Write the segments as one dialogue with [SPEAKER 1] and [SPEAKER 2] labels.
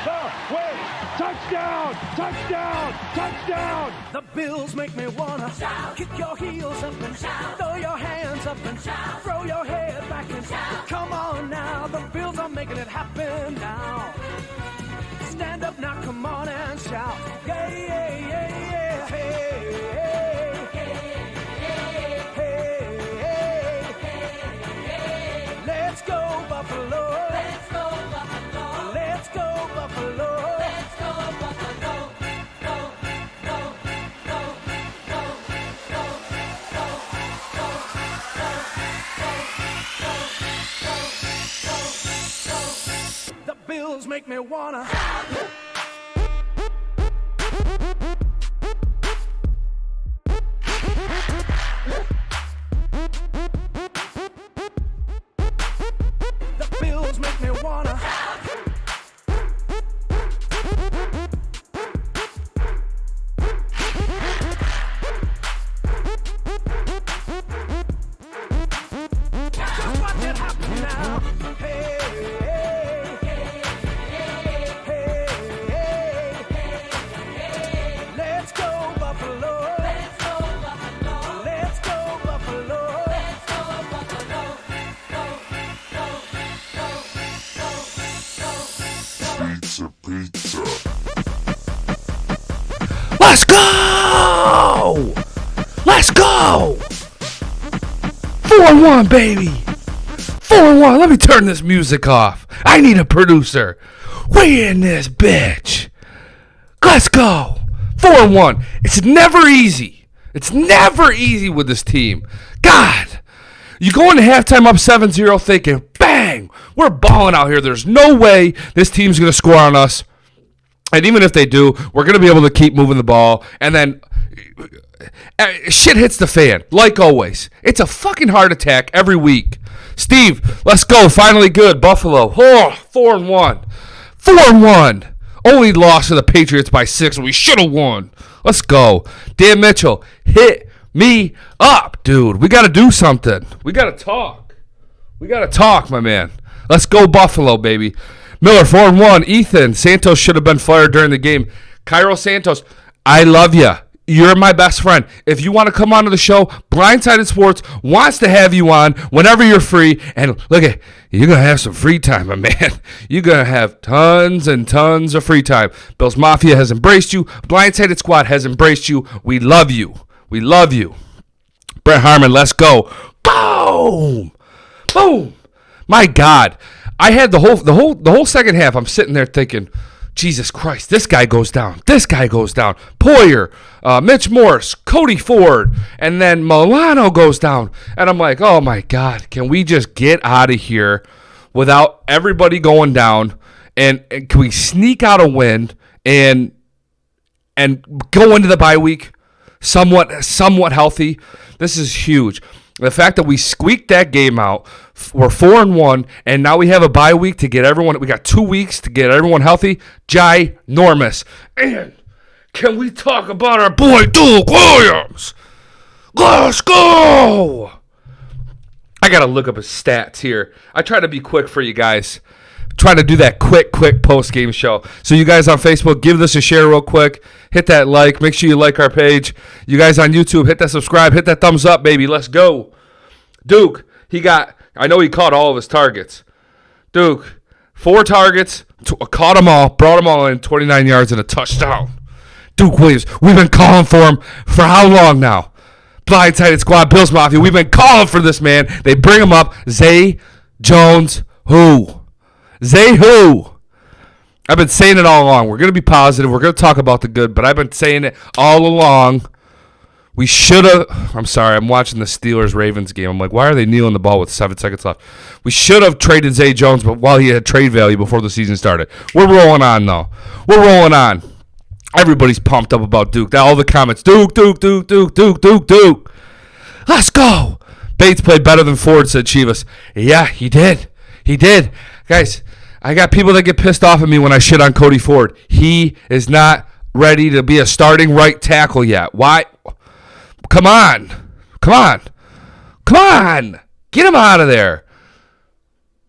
[SPEAKER 1] Wait! Touchdown! Touchdown! Touchdown!
[SPEAKER 2] The Bills make me wanna shout. Kick your heels up and shout. Throw your hands up and shout. Throw your head back and shout. Come on now, the Bills are making it happen now. Stand up now, come on and shout. Yeah, yeah, yeah, yeah. Hey, hey, hey, hey. Let's go Buffalo. Let's go Buffalo. Let's go Buffalo. Let's go Buffalo. Go, go, go, go, go, go, go, go, go, go, go, go, go. The Bills make me wanna. The Bills make me wanna. Just watch it happen now. Hey, hey, hey, hey. Let's go Buffalo. Let's go Buffalo. Let's go Buffalo. Let's go Buffalo. Go, go, go, go, go, go.
[SPEAKER 3] Pizza, pizza.
[SPEAKER 4] Let's go! Let's go! 4-1, baby! 4-1. Let me turn this music off. I need a producer. We in this bitch. Let's go. 4-1. It's never easy. It's never easy with this team. God. You go into halftime up 7-0 thinking, bang, we're balling out here. There's no way this team's going to score on us. And even if they do, we're going to be able to keep moving the ball. And then shit hits the fan, like always. It's a fucking heart attack every week. Steve, let's go. Finally good. Buffalo. Oh, 4-1. 4-1. Only lost to the Patriots by 6, and we should have won. Let's go. Dan Mitchell, hit me up, dude. We got to do something. We got to talk. We got to talk, my man. Let's go Buffalo, baby. Miller, 4-1. Ethan, Santos should have been fired during the game. Cairo Santos, I love you. You're my best friend. If you want to come onto the show, Blindsided Sports wants to have you on whenever you're free. And look at, you're going to have some free time, my man. You're going to have tons and tons of free time. Bills Mafia has embraced you. Blindsided Squad has embraced you. We love you. We love you. Brett Harmon, let's go. Boom. Boom. My God. I had the whole second half. I'm sitting there thinking, Jesus Christ, this guy goes down. This guy goes down. Poyer, Mitch Morse, Cody Ford, and then Milano goes down. And I'm like, oh my God, can we just get out of here without everybody going down? And can we sneak out a win and go into the bye week somewhat healthy? This is huge. The fact that we squeaked that game out, we're 4-1, and now we have a bye week to get everyone. We got 2 weeks to get everyone healthy. Ginormous. And can we talk about our boy Duke Williams? Let's go! I gotta look up his stats here. I try to be quick for you guys. Try to do that quick post-game show. So you guys on Facebook, give this a share real quick. Hit that like. Make sure you like our page. You guys on YouTube, hit that subscribe. Hit that thumbs up, baby. Let's go. Duke, I know he caught all of his targets. Duke, 4 targets, caught them all, brought them all in, 29 yards and a touchdown. Duke Williams, we've been calling for him for how long now? Blindsided Squad, Bills Mafia, we've been calling for this man. They bring him up. Zay Jones, who? Zay who? I've been saying it all along. We're going to be positive. We're going to talk about the good, but I've been saying it all along. We should have. I'm sorry. I'm watching the Steelers-Ravens game. I'm like, why are they kneeling the ball with 7 seconds left? We should have traded Zay Jones, but while he had trade value before the season started. We're rolling on, though. We're rolling on. Everybody's pumped up about Duke. All the comments, Duke. Let's go. Bates played better than Ford, said Chivas. Yeah, he did. He did. Guys, I got people that get pissed off at me when I shit on Cody Ford. He is not ready to be a starting right tackle yet. Why? Come on. Get him out of there.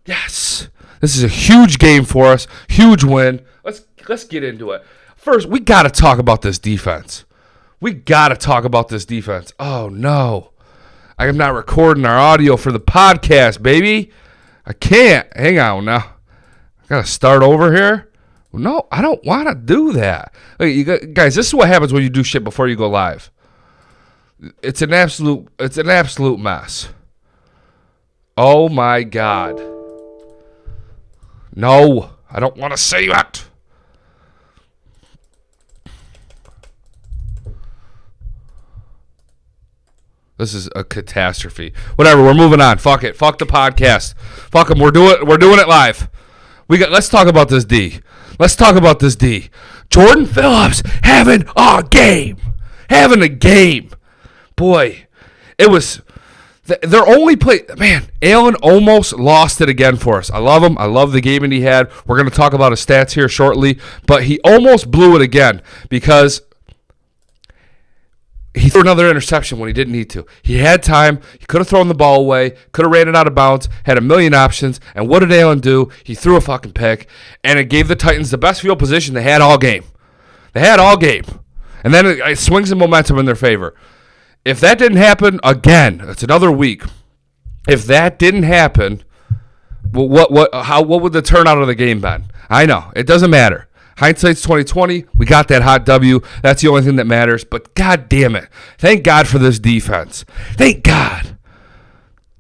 [SPEAKER 4] Yes. This is a huge game for us. Huge win. Let's let's get into it. First, we got to talk about this defense. Oh, no. I am not recording our audio for the podcast, baby. I can't. Hang on now. I got to start over here. No, I don't want to do that. Guys, this is what happens when you do shit before you go live. It's an absolute mess. Oh my God. No, I don't want to say that. This is a catastrophe. Whatever, we're moving on. Fuck it. Fuck the podcast. Fuck them. We're doing it live. Let's talk about this D. Jordan Phillips having a game. Boy, it was their only play. Man, Allen almost lost it again for us. I love him. I love the game that he had. We're going to talk about his stats here shortly, but he almost blew it again because he threw another interception when he didn't need to. He had time. He could have thrown the ball away, could have ran it out of bounds, had a million options. And what did Allen do? He threw a fucking pick, and it gave the Titans the best field position they had all game. And then it swings the momentum in their favor. If that didn't happen, again, it's another week. If that didn't happen, what would the turnout of the game been? I know. It doesn't matter. Hindsight's 2020. We got that hot W. That's the only thing that matters. But God damn it. Thank God for this defense. Thank God.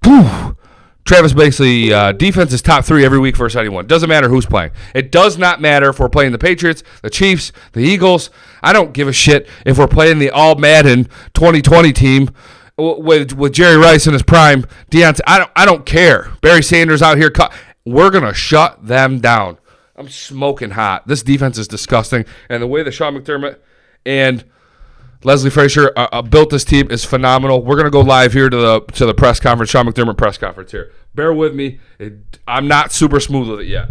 [SPEAKER 4] Whew. Travis basically, defense is top 3 every week versus anyone. Doesn't matter who's playing. It does not matter if we're playing the Patriots, the Chiefs, the Eagles. I don't give a shit if we're playing the All Madden 2020 team with Jerry Rice in his prime. Deontay, I don't care. Barry Sanders out here. We're going to shut them down. I'm smoking hot. This defense is disgusting, and the way that Sean McDermott and Leslie Frazier built this team is phenomenal. We're going to go live here to the press conference, Sean McDermott press conference here. Bear with me. I'm not super smooth with it yet.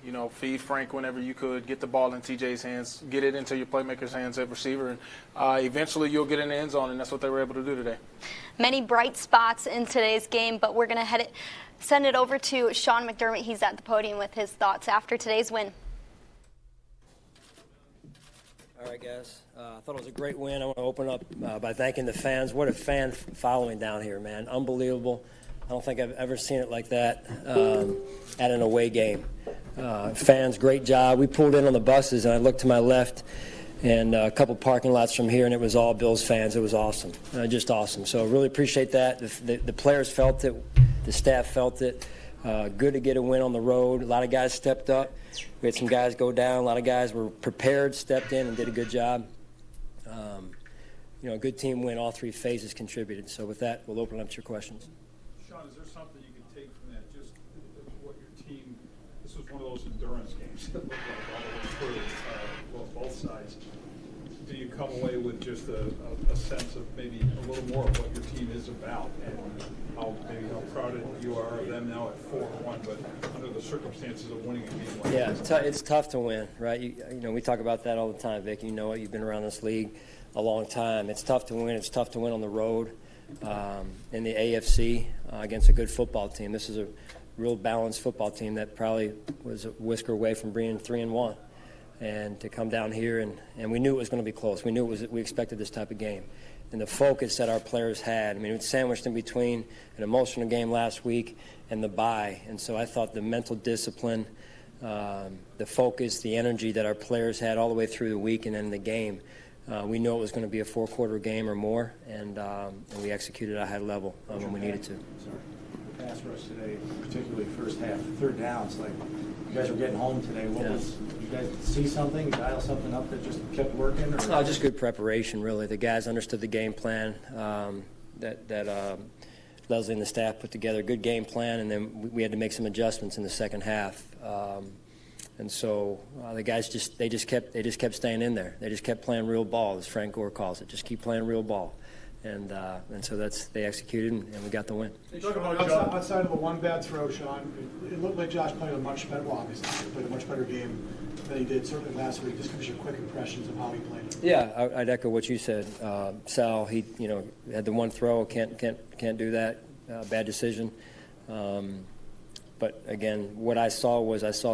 [SPEAKER 3] You know, feed Frank whenever you could, get the ball in TJ's hands, get it into your playmaker's hands at receiver, and eventually you'll get in the end zone, and that's what they were able to do today.
[SPEAKER 5] Many bright spots in today's game, but we're going to send it over to Sean McDermott. He's at the podium with his thoughts after today's win.
[SPEAKER 6] All right, guys. I thought it was a great win. I want to open up by thanking the fans. What a fan following down here, man. Unbelievable. I don't think I've ever seen it like that at an away game. Fans, great job. We pulled in on the buses, and I looked to my left and a couple parking lots from here, and it was all Bills fans. It was awesome, just awesome. So really appreciate that. The players felt it. The staff felt it. Good to get a win on the road. A lot of guys stepped up. We had some guys go down. A lot of guys were prepared, stepped in, and did a good job. A good team win. All 3 phases contributed. So with that, we'll open up to your questions.
[SPEAKER 1] Sean, is there something you can take from that? Just what your team. This was one of those endurance games that looked like all the way through, both sides. Do you come away with just a sense of maybe a little more of what your team is about, and how proud you are of them now at 4-1, but under the circumstances of winning a game like this?
[SPEAKER 6] Yeah, it's tough to win, right? You know, we talk about that all the time, Vic. You know it. You've been around this league a long time. It's tough to win. It's tough to win on the road in the AFC against a good football team. This is a real balanced football team that probably was a whisker away from being 3-1. And to come down here, and we knew it was going to be close. We knew we expected this type of game. And the focus that our players had, I mean, it was sandwiched in between an emotional game last week and the bye. And so I thought the mental discipline, the focus, the energy that our players had all the way through the week and then the game, we knew it was going to be a 4-quarter game or more, and we executed at a high level when we needed to.
[SPEAKER 7] The pass rush today, particularly first half, third down, it's like you guys were getting home today. Did you guys see something, dial something up that just kept working? Or?
[SPEAKER 6] No, just good preparation, really. The guys understood the game plan that Leslie and the staff put together. Good game plan, and then we had to make some adjustments in the second half. And so the guys just kept staying in there. They just kept playing real ball, as Frank Gore calls it. Just keep playing real ball. And so they executed, and we got the win.
[SPEAKER 8] You talk about outside of the one bad throw, Sean, it looked like Josh played a much better, obviously, he played a much better game than he did certainly last week. Just give us your quick impressions of how he played.
[SPEAKER 6] Yeah, I'd echo what you said. Sal, he had the one throw, can't do that. bad decision. But again, what I saw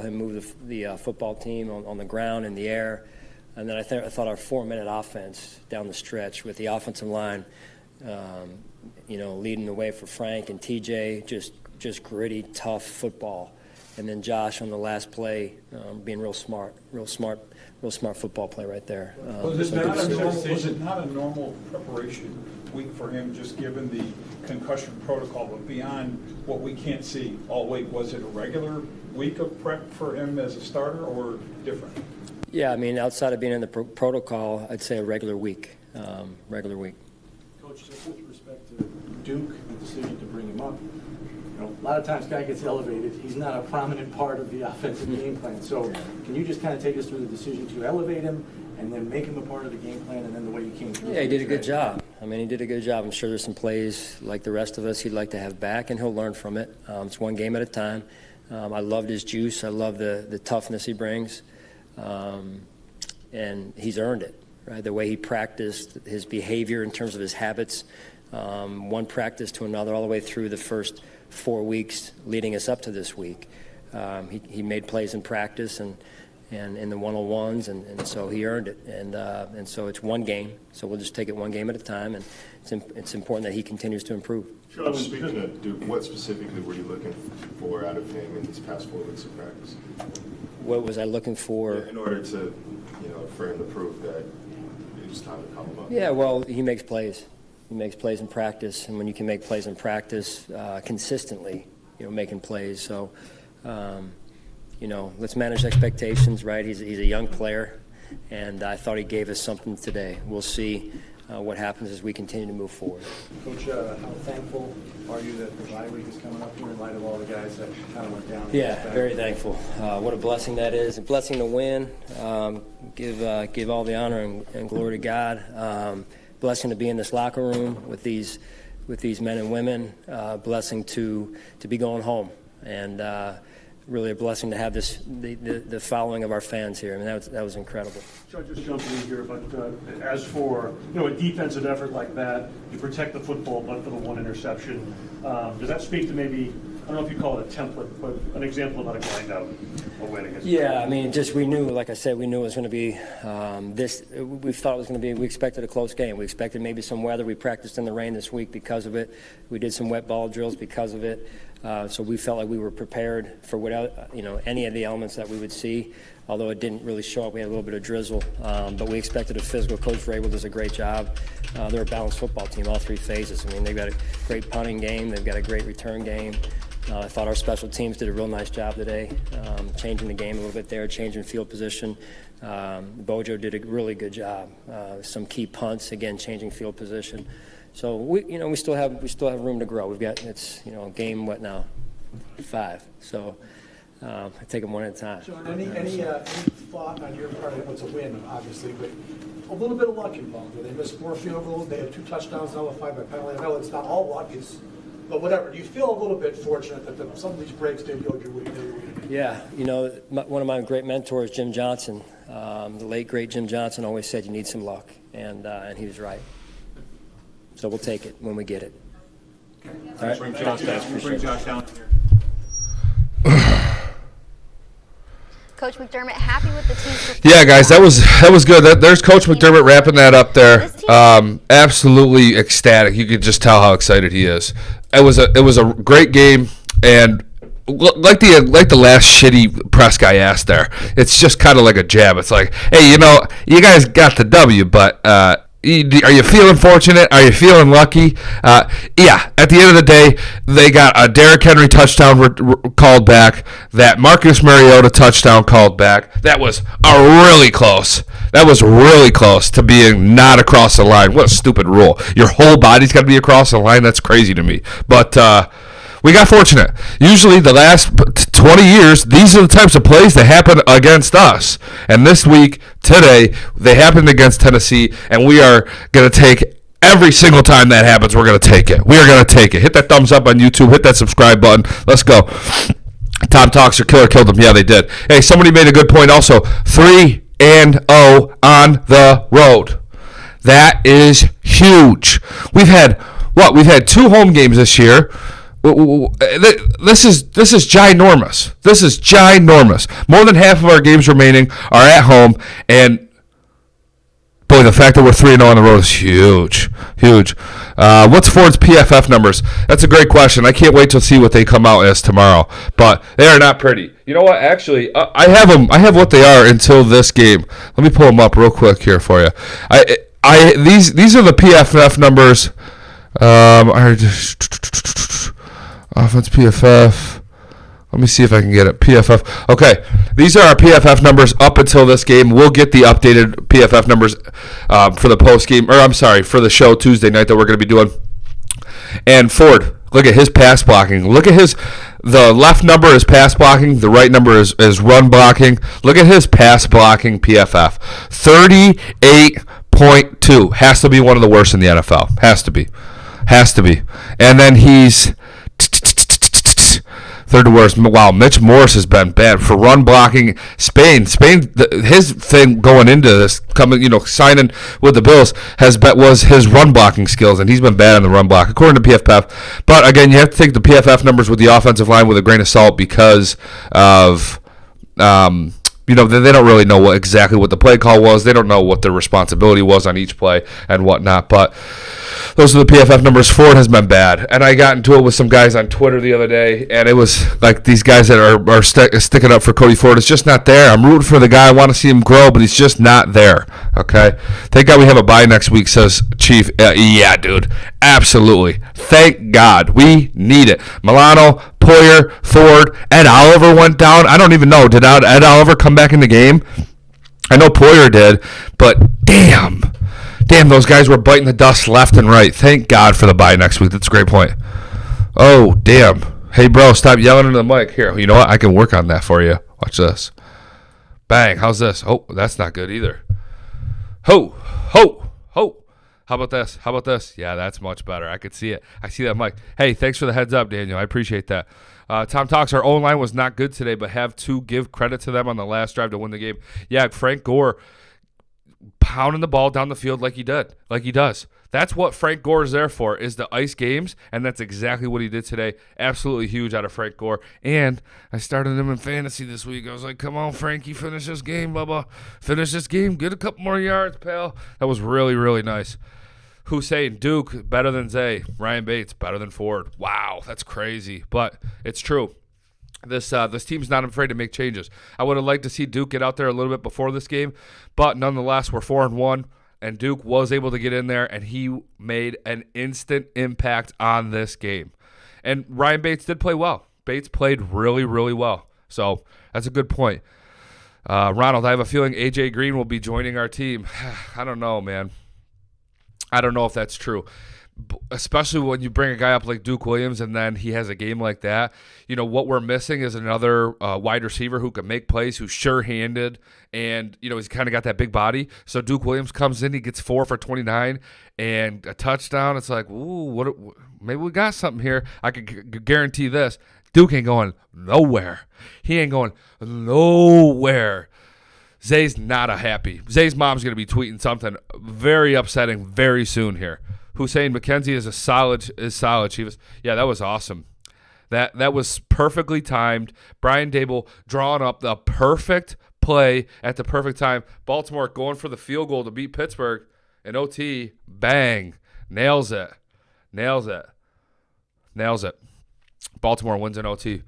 [SPEAKER 6] him move the football team on the ground, in the air, and then I thought our 4-minute offense down the stretch with the offensive line, leading the way for Frank and TJ, just gritty, tough football, and then Josh on the last play, being real smart football play right there.
[SPEAKER 1] Was it not a normal preparation week for him, just given the concussion protocol, but beyond what we can't see all week? Was it a regular week of prep for him as a starter or different?
[SPEAKER 6] Yeah, I mean, outside of being in the protocol, I'd say a regular week.
[SPEAKER 7] Coach, just with respect to Duke, the decision to bring him up, a lot of times guy gets elevated. He's not a prominent part of the offensive game plan. So can you just kind of take us through the decision to elevate him and then make him a part of the game plan and then the way he came through?
[SPEAKER 6] Yeah, he did a good job. He did a good job. I'm sure there's some plays like the rest of us he'd like to have back, and he'll learn from it. It's one game at a time. I loved his juice. I love the toughness he brings. And he's earned it, right? The way he practiced, his behavior in terms of his habits, one practice to another all the way through the first 4 weeks leading us up to this week. He made plays in practice and in the one-on-ones, and so he earned it. And so it's one game, so we'll just take it one game at a time, and it's important that he continues to improve.
[SPEAKER 9] Sean, speaking of Duke, what specifically were you looking for out of him in these past 4 weeks of practice?
[SPEAKER 6] What was I looking for?
[SPEAKER 9] In order to, for him to prove that it was time to call him up.
[SPEAKER 6] Yeah, well, he makes plays. He makes plays in practice, and when you can make plays in practice consistently, making plays. So, let's manage expectations, right? He's a young player, and I thought he gave us something today. We'll see what happens as we continue to move forward.
[SPEAKER 7] Coach, how thankful are you that the bye week is coming up here in light of all the guys that kind of went down?
[SPEAKER 6] Yeah, very thankful. What a blessing that is. A blessing to win. Give all the honor and glory to God. Blessing to be in this locker room with these men and women. Blessing to be going home, and really a blessing to have the following of our fans here. That was incredible.
[SPEAKER 10] So just jumping in here, but as for a defensive effort like that, you protect the football, but for the one interception, does that speak to maybe, I don't know if you call it a template, but an example of how to grind out a win against?
[SPEAKER 6] Yeah, we knew, like I said, we knew it was going to be this. We thought it was going to be. We expected a close game. We expected maybe some weather. We practiced in the rain this week because of it. We did some wet ball drills because of it. So we felt like we were prepared for any of the elements that we would see. Although it didn't really show up, we had a little bit of drizzle. But we expected a physical. Coach Vrabel does a great job. They're a balanced football team, all 3 phases. They've got a great punting game. They've got a great return game. I thought our special teams did a real nice job today, changing the game a little bit there, changing field position. Bojo did a really good job. Some key punts, again, changing field position. So we still have room to grow. We've got game what now, 5. So I take them one at a time.
[SPEAKER 8] John, any thought on your part? It's a win, obviously, but a little bit of luck involved. They missed 4 field goals. They had 2 touchdowns, now 5 by penalty. I know it's not all luck, but whatever. Do you feel a little bit fortunate that some of these breaks did go your way?
[SPEAKER 6] Yeah, one of my great mentors, Jim Johnson, the late great Jim Johnson, always said you need some luck, and he was right. So we'll take it when we get it. All right.
[SPEAKER 1] Bring Josh down here.
[SPEAKER 5] Coach McDermott, happy with the team's
[SPEAKER 4] Yeah, guys, that was good. There's Coach McDermott wrapping that up there. Absolutely ecstatic. You could just tell how excited he is. It was a great game, and like the last shitty press guy asked there, it's just kind of like a jab. It's like, hey, you guys got the W, but are you feeling fortunate? Are you feeling lucky? Yeah, at the end of the day, they got a Derrick Henry touchdown called back, that Marcus Mariota touchdown called back. That was really close. That was really close to being not across the line. What a stupid rule. Your whole body's got to be across the line. That's crazy to me. But we got fortunate. Usually the last 20 years, these are the types of plays that happen against us. And this week, today, they happened against Tennessee, and we are going to take every single time that happens, we're going to take it. We are going to take it. Hit that thumbs up on YouTube. Hit that subscribe button. Let's go. Tom Talks or Killer killed them. Yeah, they did. Hey, somebody made a good point also. 3-0 on the road. That is huge. We've had What? We've had 2 home games this year. This is ginormous. This is ginormous. More than half of our games remaining are at home, and boy, the fact that we're 3-0 on the road is huge, huge. What's Ford's PFF numbers? That's a great question. I can't wait to see what they come out as tomorrow, but they are not pretty. You know what? Actually, I have them. I have what they are until this game. Let me pull them up real quick here for you. These are the PFF numbers. Offense PFF. Let me see if I can get it. PFF. Okay, these are our PFF numbers up until this game. We'll get the updated PFF numbers for the post game, or I'm sorry, for the show Tuesday night that we're going to be doing. And Ford, look at his pass blocking. Look at the left number is pass blocking. The right number is run blocking. Look at his pass blocking PFF. 38.2. Has to be one of the worst in the NFL. Has to be. And then he's third worst. Wow, Mitch Morse has been bad for run blocking. Spain, his thing going into this, signing with the Bills was his run blocking skills, and he's been bad in the run block, according to PFF. But again, you have to take the PFF numbers with the offensive line with a grain of salt because of they don't really know exactly what the play call was. They don't know what their responsibility was on each play and whatnot. But those are the PFF numbers. Ford has been bad. And I got into it with some guys on Twitter the other day, and it was like these guys that are sticking up for Cody Ford. It's just not there. I'm rooting for the guy. I want to see him grow, but he's just not there. Okay? Thank God we have a bye next week, says Chief. Yeah, dude. Absolutely. Thank God. We need it. Milano, Poyer, Ford, Ed Oliver went down. I don't even know. Did Ed Oliver come back in the game? I know Poyer did, but damn, those guys were biting the dust left and right. Thank God for the bye next week. That's a great point. Oh, damn. Hey, bro, stop yelling into the mic. Here, you know what? I can work on that for you. Watch this. Bang. How's this? Oh, that's not good either. Ho, ho, ho. How about this? Yeah, that's much better. I could see it. I see that mic. Hey, thanks for the heads up, Daniel. I appreciate that. Tom talks, our O-line was not good today, but have to give credit to them on the last drive to win the game. Yeah, Frank Gore pounding the ball down the field like he does. That's what Frank Gore is there for, is to ice games, and that's exactly what he did today. Absolutely huge out of Frank Gore. And I started him in fantasy this week. I was like, come on, Frankie, finish this game, Bubba. Finish this game. Get a couple more yards, pal. That was really, really nice. Hussein, Duke, better than Zay. Ryan Bates, better than Ford. Wow, that's crazy. But it's true. This team's not afraid to make changes. I would have liked to see Duke get out there a little bit before this game, but nonetheless, we're 4-1, and Duke was able to get in there, and he made an instant impact on this game. And Ryan Bates did play well. Bates played really, really well. So that's a good point. Ronald, I have a feeling A.J. Green will be joining our team. I don't know, man. I don't know if that's true, especially when you bring a guy up like Duke Williams and then he has a game like that. You know, what we're missing is another wide receiver who can make plays, who's sure-handed, and, he's kind of got that big body. So Duke Williams comes in, he gets 4 for 29 and a touchdown. It's like, ooh, maybe we got something here. I can guarantee this. Duke ain't going nowhere. He ain't going nowhere. Zay's not happy. Zay's mom's going to be tweeting something very upsetting very soon here. Hussein McKenzie is solid. That was awesome. That was perfectly timed. Brian Dable drawing up the perfect play at the perfect time. Baltimore going for the field goal to beat Pittsburgh. And OT, bang, nails it. Baltimore wins in OT.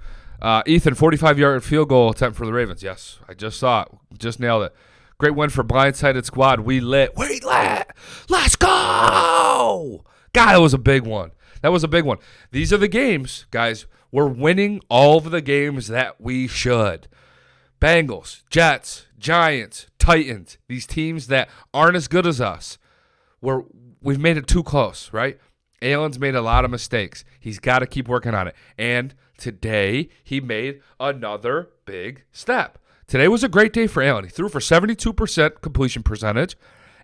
[SPEAKER 4] Ethan, 45-yard field goal attempt for the Ravens. Yes, I just saw it. Just nailed it. Great win for Blindsided squad. We lit. Let's go! God, that was a big one. These are the games, guys. We're winning all of the games that we should. Bengals, Jets, Giants, Titans, these teams that aren't as good as us. We've made it too close, right? Allen's made a lot of mistakes. He's got to keep working on it. And today, he made another big step. Today was a great day for Allen. He threw for 72% completion percentage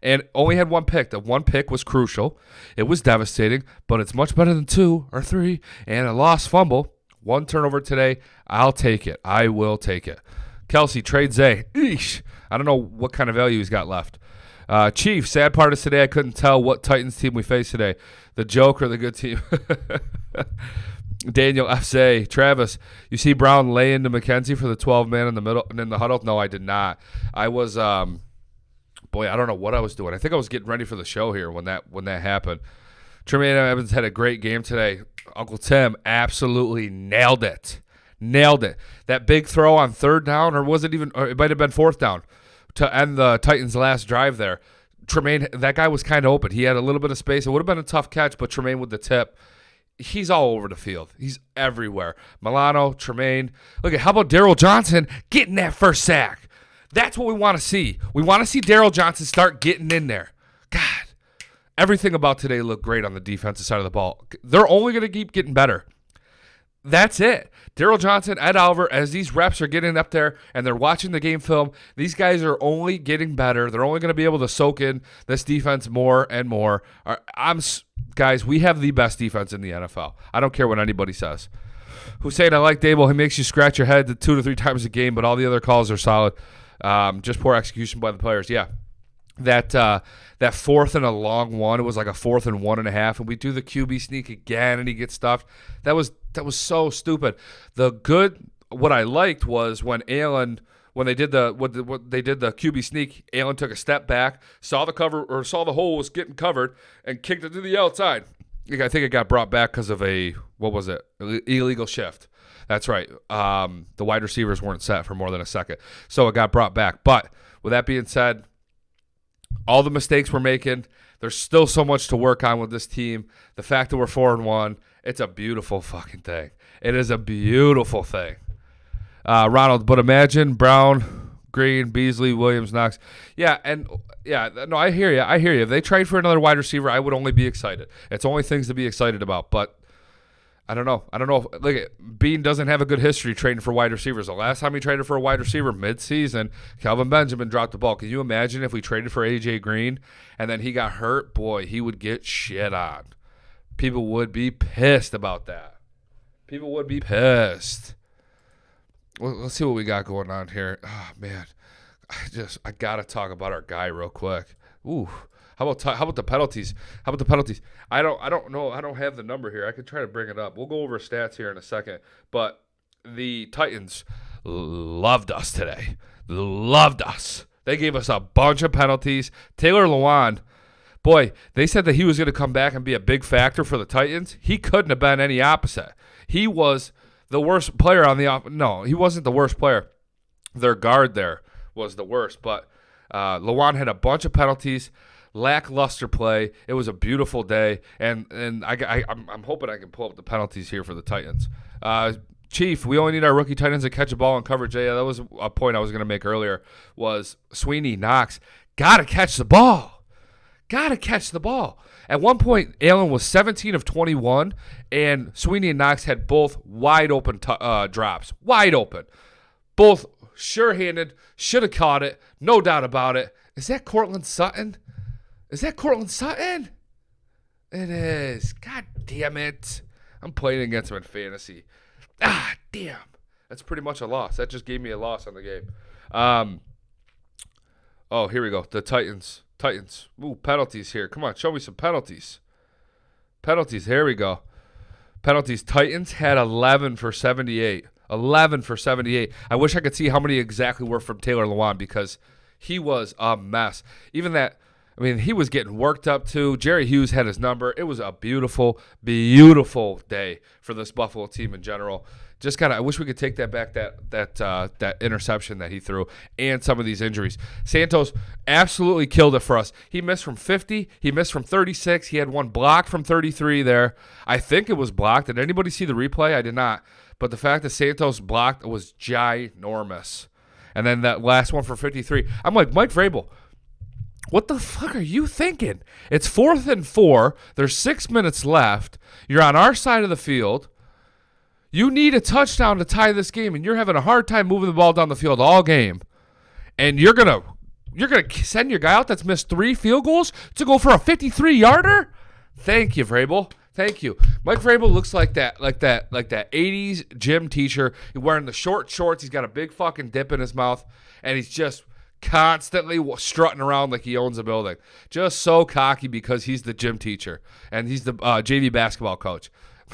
[SPEAKER 4] and only had one pick. The one pick was crucial. It was devastating, but it's much better than 2 or 3 and a lost fumble. 1 turnover today. I'll take it. I will take it. Kelsey, trade Zay. Eesh. I don't know what kind of value he's got left. Chief, sad part is today I couldn't tell what Titans team we face today, the joke or the good team. Daniel F.A. Travis, you see Brown lay into McKenzie for the 12-man in the middle and in the huddle? No, I did not. I was, I don't know what I was doing. I think I was getting ready for the show here when that happened. Tremaine Evans had a great game today. Uncle Tim absolutely nailed it. That big throw on third down, or it might have been fourth down to end the Titans' last drive there. Tremaine, that guy was kind of open. He had a little bit of space. It would have been a tough catch, but Tremaine with the tip. He's all over the field. He's everywhere. Milano, Tremaine. Look at how about Darryl Johnson getting that first sack? That's what we want to see. We want to see Darryl Johnson start getting in there. God, everything about today looked great on the defensive side of the ball. They're only going to keep getting better. That's it. Darryl Johnson, Ed Oliver, as these reps are getting up there and they're watching the game film, these guys are only getting better. They're only going to be able to soak in this defense more and more. Guys, we have the best defense in the NFL. I don't care what anybody says. Hussein, I like Dable. He makes you scratch your head 2 to 3 times a game, but all the other calls are solid. Just poor execution by the players. Yeah. That fourth and a long one, it was like a 4th and 1.5, and we do the QB sneak again, and he gets stuffed. That was so stupid. What I liked was when they did the QB sneak, Allen took a step back, saw the hole was getting covered, and kicked it to the outside. I think it got brought back because of illegal shift. That's right. The wide receivers weren't set for more than a second, so it got brought back. But with that being said, all the mistakes we're making, there's still so much to work on with this team. The fact that we're 4-1, it's a beautiful fucking thing. It is a beautiful thing. Ronald, but imagine Brown, Green, Beasley, Williams, Knox. No, I hear you. If they trade for another wide receiver, I would only be excited. It's only things to be excited about, but I don't know. Look, Bean doesn't have a good history trading for wide receivers. The last time he traded for a wide receiver mid-season, Kelvin Benjamin dropped the ball. Can you imagine if we traded for A.J. Green and then he got hurt? Boy, he would get shit on. People would be pissed about that. People would be pissed. Well, let's see what we got going on here. Oh, man. I got to talk about our guy real quick. Ooh. How about the penalties? I don't know. I don't have the number here. I could try to bring it up. We'll go over stats here in a second. But the Titans loved us today. Loved us. They gave us a bunch of penalties. Taylor Lewan, boy, they said that he was going to come back and be a big factor for the Titans. He couldn't have been any opposite. He was the worst player on the No, he wasn't the worst player. Their guard there was the worst. But Lewan had a bunch of penalties. Lackluster play. It was a beautiful day, and I'm hoping I can pull up the penalties here for the Titans. Chief, we only need our rookie tight ends to catch a ball in coverage. Yeah, that was a point I was going to make earlier. Was Sweeney, Knox, gotta catch the ball. At one point, Allen was 17 of 21, and Sweeney and Knox had both wide open drops, wide open, both sure-handed. Should have caught it, no doubt about it. Is that Cortland Sutton? It is. God damn it. I'm playing against him in fantasy. Ah, damn. That's pretty much a loss. That just gave me a loss on the game. Here we go. The Titans. Ooh, penalties here. Come on, show me some penalties. Here we go. Penalties. Titans had 11 for 78. 11 for 78. I wish I could see how many exactly were from Taylor Lewan because he was a mess. He was getting worked up too. Jerry Hughes had his number. It was a beautiful, beautiful day for this Buffalo team in general. I wish we could take that back, that interception that he threw and some of these injuries. Santos absolutely killed it for us. He missed from 50. He missed from 36. He had one block from 33 there. I think it was blocked. Did anybody see the replay? I did not. But the fact that Santos blocked was ginormous. And then that last one for 53. I'm like, Mike Vrabel, what the fuck are you thinking? It's 4th and 4. There's 6 minutes left. You're on our side of the field. You need a touchdown to tie this game, and you're having a hard time moving the ball down the field all game. And you're gonna send your guy out that's missed 3 field goals to go for a 53-yarder? Thank you, Vrabel. Thank you. Mike Vrabel looks like that 80s gym teacher. He's wearing the short shorts. He's got a big fucking dip in his mouth, and he's just constantly strutting around like he owns a building. Just so cocky because he's the gym teacher and he's the JV basketball coach.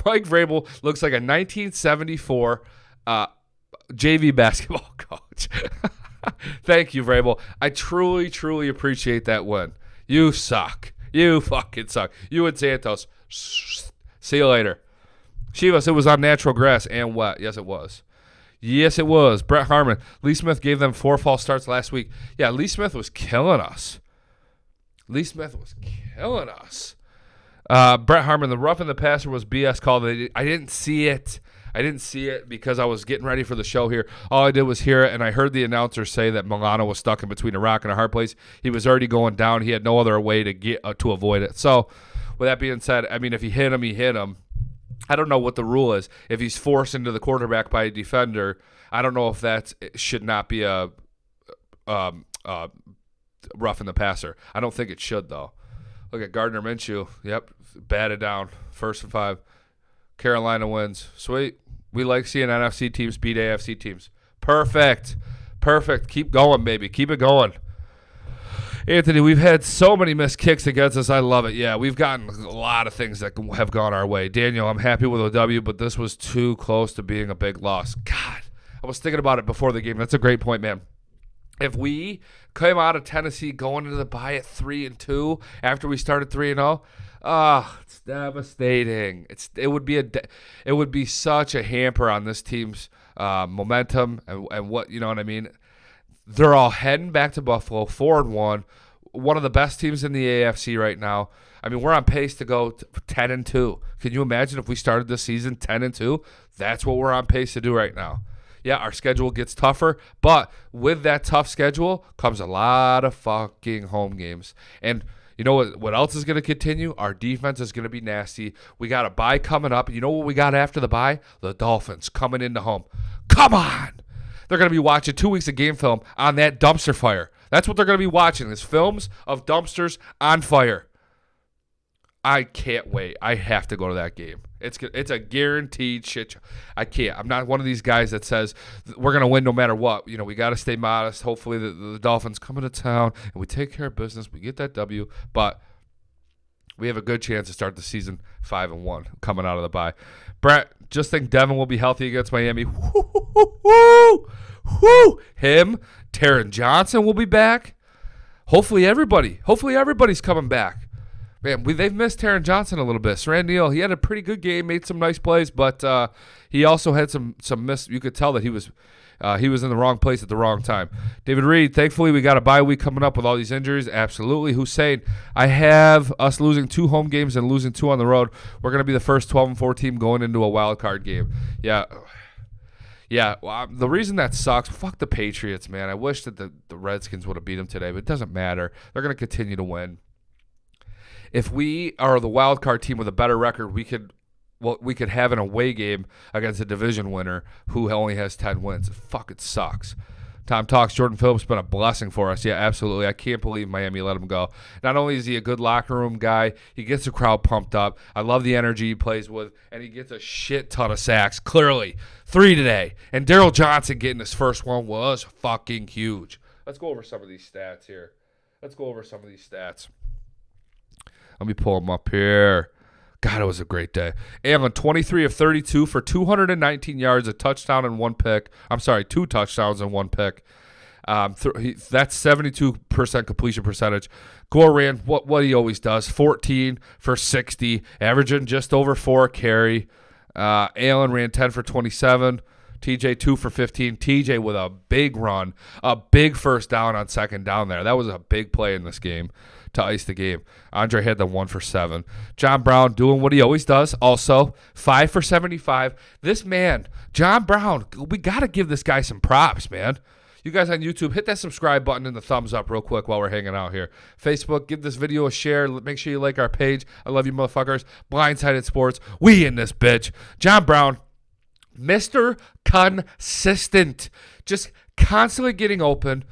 [SPEAKER 4] Mike Vrabel looks like a 1974 JV basketball coach. Thank you, Vrabel. I truly, truly appreciate that win. You suck. You fucking suck. You and Santos. See you later. Chivas, it was on natural grass and wet. Yes, it was. Yes, it was. Brett Harmon. Lee Smith gave them 4 false starts last week. Yeah, Lee Smith was killing us. Brett Harmon, the rough in the passer was BS call. I didn't see it. Because I was getting ready for the show here. All I did was hear it, and I heard the announcer say that Milano was stuck in between a rock and a hard place. He was already going down. He had no other way to avoid it. So, with that being said, I mean, if he hit him, he hit him. I don't know what the rule is. If he's forced into the quarterback by a defender, I don't know if that should not be a rough in the passer. I don't think it should, though. Look at Gardner Minshew. Yep, batted down. 1st and 5. Carolina wins. Sweet. We like seeing NFC teams beat AFC teams. Perfect. Keep going, baby. Keep it going. Anthony, we've had so many missed kicks against us. I love it. Yeah, we've gotten a lot of things that have gone our way. Daniel, I'm happy with a W, but this was too close to being a big loss. God, I was thinking about it before the game. That's a great point, man. If we came out of Tennessee going into the bye at 3-2 after we started 3-0, it's devastating. It would be such a hamper on this team's momentum and what, you know what I mean. They're all heading back to Buffalo, 4-1, one of the best teams in the AFC right now. I mean, we're on pace to go 10-2. Can you imagine if we started this season 10-2? That's what we're on pace to do right now. Yeah, our schedule gets tougher, but with that tough schedule comes a lot of fucking home games. And you know what else is going to continue? Our defense is going to be nasty. We got a bye coming up. You know what we got after the bye? The Dolphins coming into home. Come on! They're going to be watching 2 weeks of game film on that dumpster fire. That's what they're going to be watching, is films of dumpsters on fire. I can't wait. I have to go to that game. It's a guaranteed shit show. I can't. I'm not one of these guys that says we're going to win no matter what. You know, we got to stay modest. Hopefully the Dolphins come into town and we take care of business. We get that W. But we have a good chance to start the season 5-1 coming out of the bye. Brett, just think Devin will be healthy against Miami. Woo! Him, Taron Johnson will be back. Hopefully everybody's coming back. Man, they've missed Taron Johnson a little bit. Saran Neal, he had a pretty good game, made some nice plays, but he also had some miss. You could tell that he was in the wrong place at the wrong time. David Reed, thankfully we got a bye week coming up with all these injuries. Absolutely. Hussein, I have us losing 2 home games and losing 2 on the road. We're going to be the first 12-4 team going into a wild card game. Yeah. Well, the reason that sucks, fuck the Patriots, man. I wish that the Redskins would have beat them today, but it doesn't matter. They're going to continue to win. If we are the wild card team with a better record, we could have an away game against a division winner who only has 10 wins. It fucking sucks. Tom Talks, Jordan Phillips been a blessing for us. Yeah, absolutely. I can't believe Miami let him go. Not only is he a good locker room guy, he gets the crowd pumped up. I love the energy he plays with, and he gets a shit ton of sacks. Clearly, 3 today. And Daryl Johnson getting his first one was fucking huge. Let's go over some of these stats here. Let me pull them up here. God, it was a great day. Allen, 23 of 32 for 219 yards, a touchdown and 1 pick. I'm sorry, 2 touchdowns and 1 pick. That's 72% completion percentage. Gore ran what he always does, 14 for 60, averaging just over 4 a carry. Allen ran 10 for 27. TJ 2 for 15. TJ with a big run, a big first down on second down there. That was a big play in this game to ice the game. Andre had the 1 for 7. John Brown doing what he always does. Also, 5 for 75. This man, John Brown, we got to give this guy some props, man. You guys on YouTube, hit that subscribe button and the thumbs up real quick while we're hanging out here. Facebook, give this video a share. Make sure you like our page. I love you motherfuckers. Blindsided Sports. We in this bitch. John Brown, Mr. Consistent. Just constantly getting open.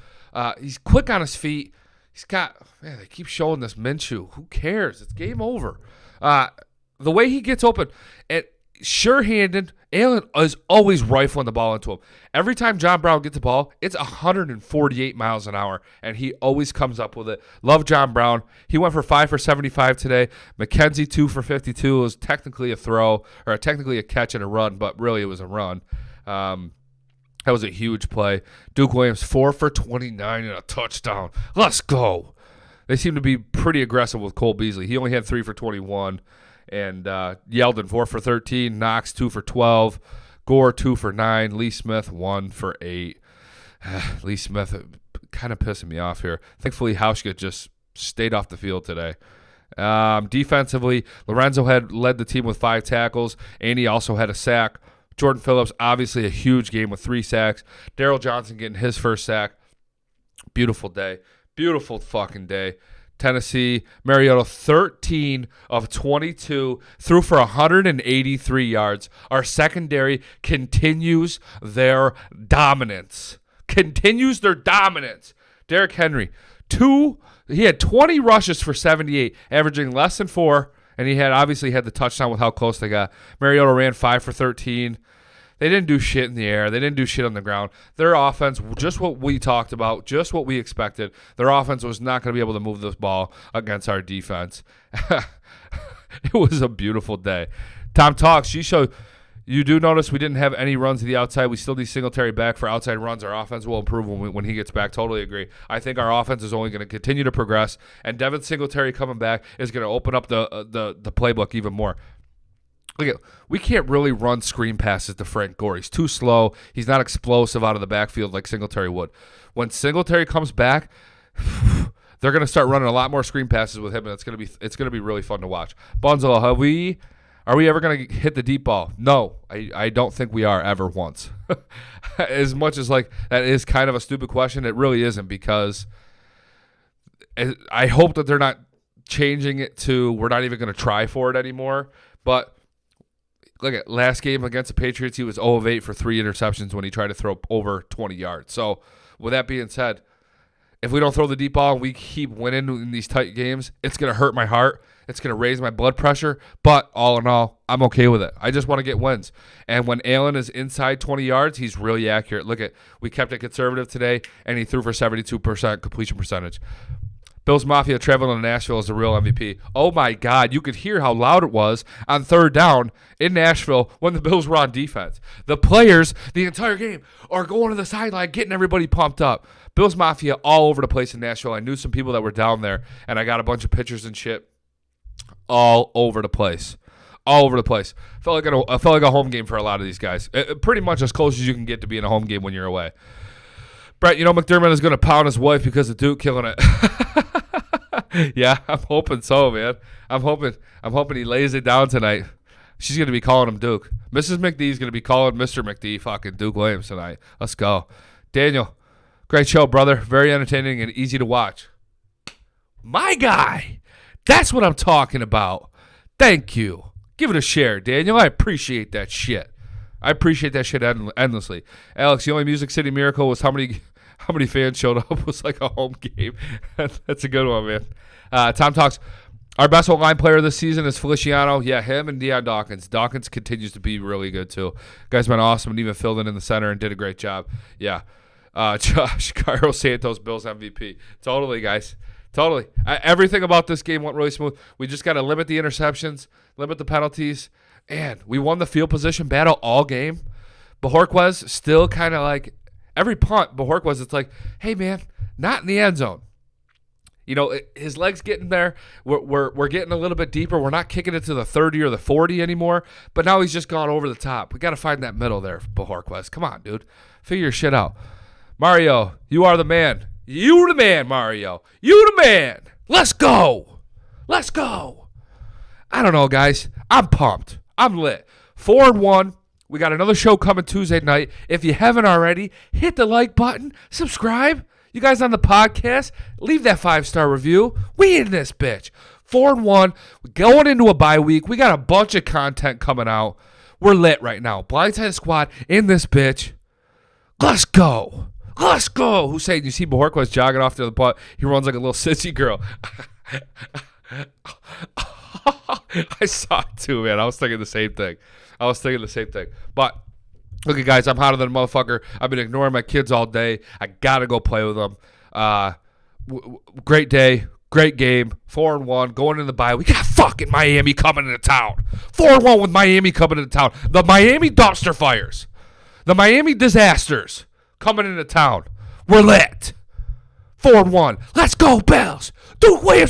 [SPEAKER 4] He's quick on his feet. He's got, man, they keep showing this Minshew. Who cares? It's game over. The way he gets open, and sure-handed. Allen is always rifling the ball into him. Every time John Brown gets the ball, it's 148 miles an hour, and he always comes up with it. Love John Brown. He went for 5 for 75 today. McKenzie 2 for 52. It was technically a throw, or technically a catch and a run, but really it was a run. That was a huge play. Duke Williams 4 for 29 and a touchdown. Let's go. They seem to be pretty aggressive with Cole Beasley. He only had 3 for 21. And Yeldon 4 for 13, Knox 2 for 12, Gore 2 for 9, Lee Smith 1 for 8. Lee Smith kind of pissing me off here. Thankfully, Hauschka just stayed off the field today. Defensively, Lorenzo had led the team with 5 tackles. Andy also had a sack. Jordan Phillips, obviously a huge game with 3 sacks. Daryl Johnson getting his first sack. Beautiful day. Beautiful fucking day. Tennessee, Mariota 13 of 22, threw for 183 yards. Our secondary continues their dominance. Derrick Henry, he had 20 rushes for 78, averaging less than 4, and he obviously had the touchdown with how close they got. Mariota ran 5 for 13. They didn't do shit in the air. They didn't do shit on the ground. Their offense, just what we talked about, just what we expected. Their offense was not going to be able to move this ball against our defense. It was a beautiful day. Tom talks. You do notice we didn't have any runs to the outside. We still need Singletary back for outside runs. Our offense will improve when he gets back. Totally agree. I think our offense is only going to continue to progress, and Devin Singletary coming back is going to open up the playbook even more. Look, we can't really run screen passes to Frank Gore. He's too slow. He's not explosive out of the backfield like Singletary would. When Singletary comes back, they're going to start running a lot more screen passes with him, and it's going to be really fun to watch. Bunzel, are we ever going to hit the deep ball? No, I don't think we are ever once. As much as like that is kind of a stupid question, it really isn't, because I hope that they're not changing it to we're not even going to try for it anymore. But look at last game against the Patriots, he was 0 of 8 for 3 interceptions when he tried to throw over 20 yards. So with that being said, if we don't throw the deep ball and we keep winning in these tight games, it's going to hurt my heart. It's going to raise my blood pressure. But all in all, I'm okay with it. I just want to get wins. And when Allen is inside 20 yards, he's really accurate. Look at, we kept it conservative today, and he threw for 72% completion percentage. Bills Mafia traveling to Nashville is the real MVP. Oh, my God. You could hear how loud it was on third down in Nashville when the Bills were on defense. The players, the entire game, are going to the sideline, getting everybody pumped up. Bills Mafia all over the place in Nashville. I knew some people that were down there, and I got a bunch of pictures and shit all over the place. All over the place. Felt like a home game for a lot of these guys. Pretty much as close as you can get to being a home game when you're away. Brett, McDermott is going to pound his wife because of Duke killing it. Yeah, I'm hoping so, man. I'm hoping he lays it down tonight. She's going to be calling him Duke. Mrs. McD is going to be calling Mr. McD fucking Duke Williams tonight. Let's go. Daniel, great show, brother. Very entertaining and easy to watch. My guy. That's what I'm talking about. Thank you. Give it a share, Daniel. I appreciate that shit. Endlessly. Alex, the only Music City miracle was how many fans showed up. It was like a home game. That's a good one, man. Tom talks. Our best O-line player this season is Feliciano. Yeah, him and Deion Dawkins. Dawkins continues to be really good, too. Guy's been awesome and even filled in the center and did a great job. Yeah. Josh, Cairo Santos, Bills MVP. Totally, guys. Totally. Everything about this game went really smooth. We just got to limit the interceptions, limit the penalties, and we won the field position battle all game. Bajorquez still kind of like every punt, Bajorquez, it's like, hey, man, not in the end zone. His legs getting there. We're getting a little bit deeper. We're not kicking it to the 30 or the 40 anymore, but now he's just gone over the top. We got to find that middle there, Bajorquez. Come on, dude. Figure your shit out. Mario, you are the man. You the man, Mario. You the man. Let's go. Let's go. I don't know, guys. I'm pumped. I'm lit. 4-1. We got another show coming Tuesday night. If you haven't already, hit the like button. Subscribe. You guys on the podcast, leave that 5-star review. We in this bitch. 4-1. We're going into a bye week. We got a bunch of content coming out. We're lit right now. Blindsided Squad in this bitch. Let's go. Let's go. Hussein, you see Bajorquez jogging off to the putt. He runs like a little sissy girl. I saw it too, man. I was thinking the same thing. I was thinking the same thing. But look, guys, I'm hotter than a motherfucker. I've been ignoring my kids all day. I gotta go play with them. Great day, great game. 4-1, going in the bye. We got fucking Miami coming into town. 4-1 with Miami coming into town. The Miami dumpster fires, the Miami disasters coming into town. We're lit. 4-1. Let's go, Bills. Duke Williams.